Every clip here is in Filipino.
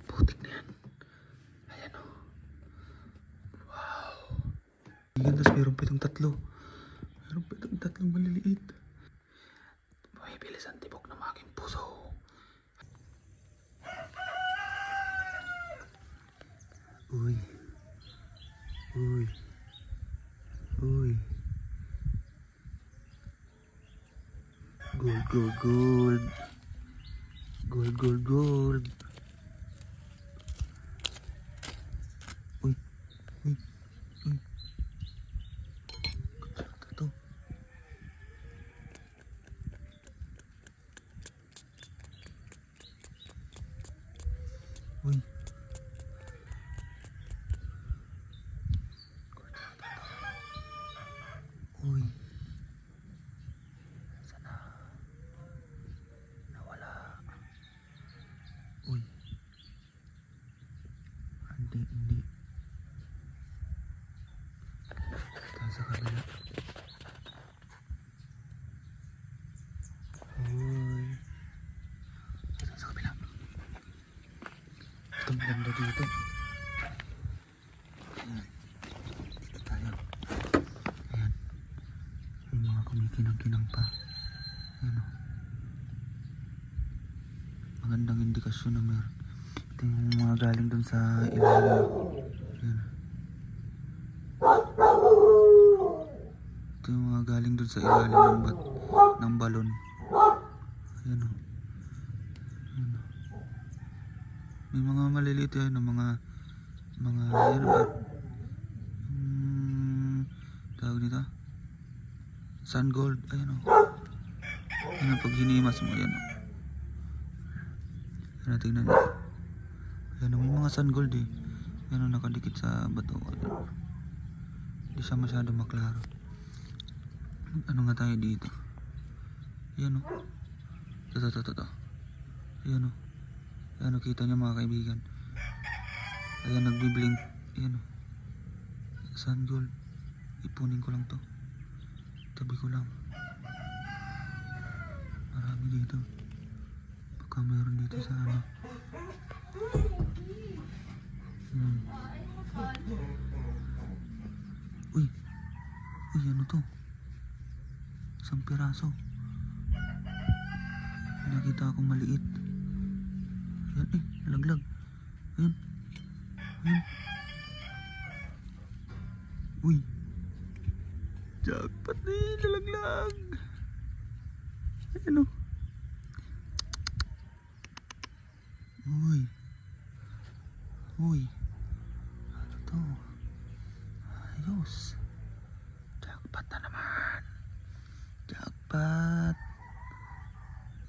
Putik na yan. Ayan o. Wow. Ayan, tapos meron pa itong tatlo. Meron pa itong tatlong maliliit. Bumibilis ang tibok ng aking puso. Uy. Uy. Uy. Gold, gold, gold. Gold, gold, gold. Uy. Uy. Uy. Ito. Uy. Uy. Sana. Nawala. Uy. Hindi. Tayo sa kabila. Uy. Tayo sa kabila. Ito maganda dito. Ayan. Dito tayo. Ayan. May mga kumikinang-kinang pa. Ayan o. Magandang indikasyon na meron. Ito yung mga galing dun sa ilalim. Ayan. Ito yung mga galing dun sa ilalim ng balon. Ayan o. Ayan o. May mga maliliit yan ng mga ayan o. Tawag nito. Sun gold. Ayan o. Ayan o, pag hinimas mo. Ayan o. Ayan o, tingnan nyo. Ayan o, may mga sun gold eh. Ayan o, nakadikit sa bato. Ayan o. Hindi siya masyado maklaro. Ano nga tayo dito? Ayan o. Ito. Ayan o. Ayan o, kita nyo mga kaibigan. Ayan, nagbiblink. Ayan o. Sun gold. Ipunin ko lang to. Tabi ko lang. Marami dito. Baka meron dito sa ano. Uy. Uy, ano to? Isang piraso. Nakita akong maliit. Ayan eh, nalaglag. Ayan. Ayan. Uy. Jackpot na eh, nalaglag. Ayan o. Uy. Uy. Ano to? Ayos. Jackpot na naman. Jackpot.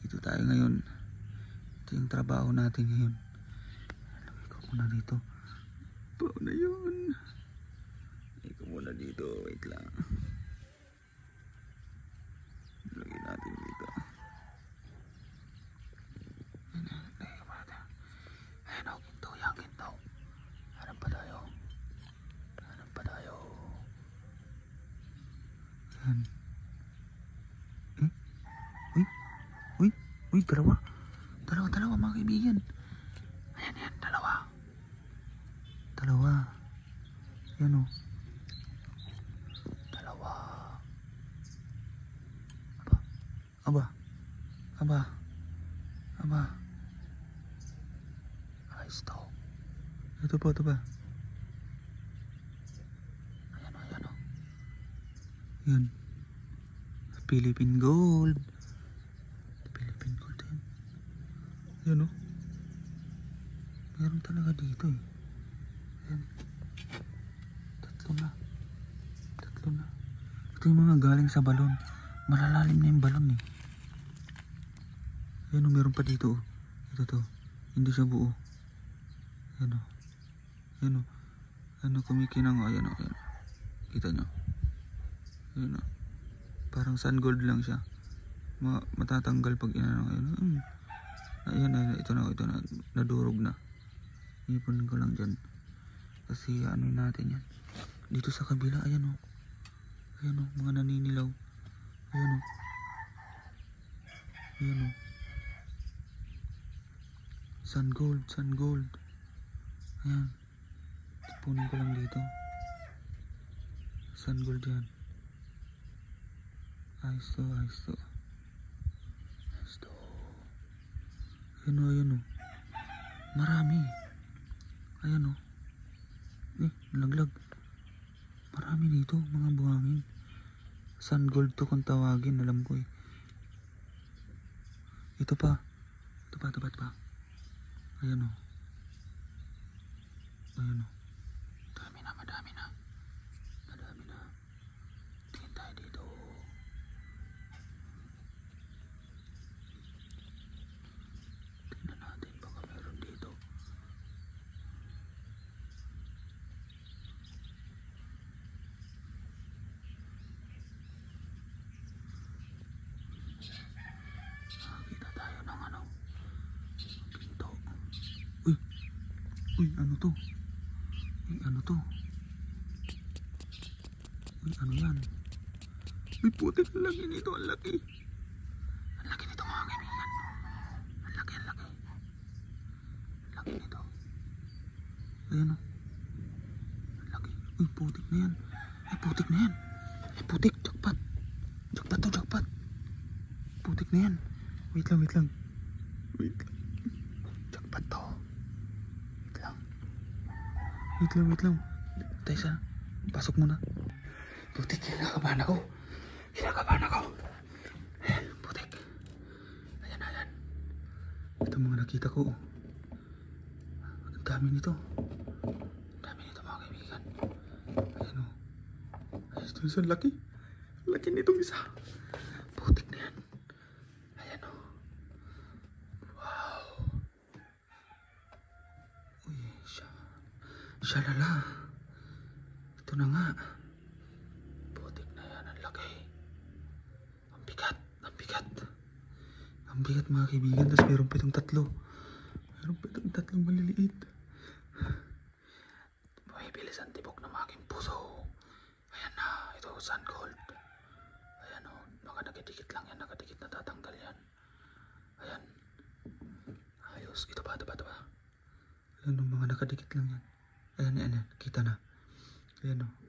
Dito tayo ngayon. Ito yung trabaho natin ngayon. Lagay ko muna dito. Pao na yun. Lagay ko muna dito. Wait lang. Lagay natin dito. Lagay ko muna dito. Ayan o, ginto. Yan, ginto. Hanap pa tayo. Ayan. Uy, dalawa mga kaibigan. Ayan, dalawa. Ayan o. Dalawa. Aba. Ayos to. Ito pa. Ayan o. Ayan. Philippine gold. Ayan o. Meron talaga dito eh. Ayan. Tatlo na. Ito yung mga galing sa balon. Malalalim na yung balon eh. Ayan o, meron pa dito oh. Ito to. Hindi siya buo. Ayan o. Ano kumikinang o. Ayan o. Kita nyo. Ayan o. Parang sun gold lang siya. Matatanggal pag inano. Ayan, ito na, nadurog na. Ipunin ko lang dyan. Kasi ano natin yan. Dito sa kabila, ayan o. Mga naninilaw. Ayan o. Sun gold, sun gold. Ayan. Tipunin ko lang dito. Sun gold yan. Ayos to, ayos to. Ayos to. Ayan o, ayan o. Marami. Ayan o. Nalaglag. Marami dito, mga buhangin. Sun gold to kung tawagin, alam ko eh. Ito pa. Ito pa, ito pa, ito pa. Ayan o. Ayan o. Madami na, madami na. Madami na. Tingin tayo dito. Tingnan natin, baka meron dito. Nakakita tayo ng ano. Pinto. Uy! Uy, ano to? Uy, ano to? Uy, ano yan? Uy, putik, ang laki nito, ang laki. Ang laki nito mga kaibigan. Ang laki, ang laki. Ang laki nito. Ayan o. Ang laki. Uy, putik na yan. Ay, putik na yan. Ay, putik, jackpot. Jackpot to, jackpot. Putik na yan. Wait lang, wait lang. Wait lang. Jackpot to. Wait lang. Wait lang, wait lang. Tayo sa, pasok muna. Putik, kinakabahan ako. Kinakabahan ako. Putik. Ayan, ayan. Ito mga nakita ko. Ang dami nito. Ang dami nito mga kaibigan. Ayan o. Ayan, ito isa, laki. Laki nitong isa. Putik na yan. Ayan o. Wow. Uy, shalala. Ito na nga. Putik na yan, ang laki. Ang bigat, ang bigat. Ang bigat mga kaibigan, tapos meron pa itong tatlo. Meron pa itong tatlong maliliit. Bumibilis ang tibok ng aking puso. Ayan na, ito sun gold. Ayan o, baka nakadikit lang yan, nakadikit na tatanggal yan. Ayan. Ayos, ito pa, ito pa, ito pa. Ayan o, mga nakadikit lang yan. Ayan, ayan, ayan, kita na. Ayan o.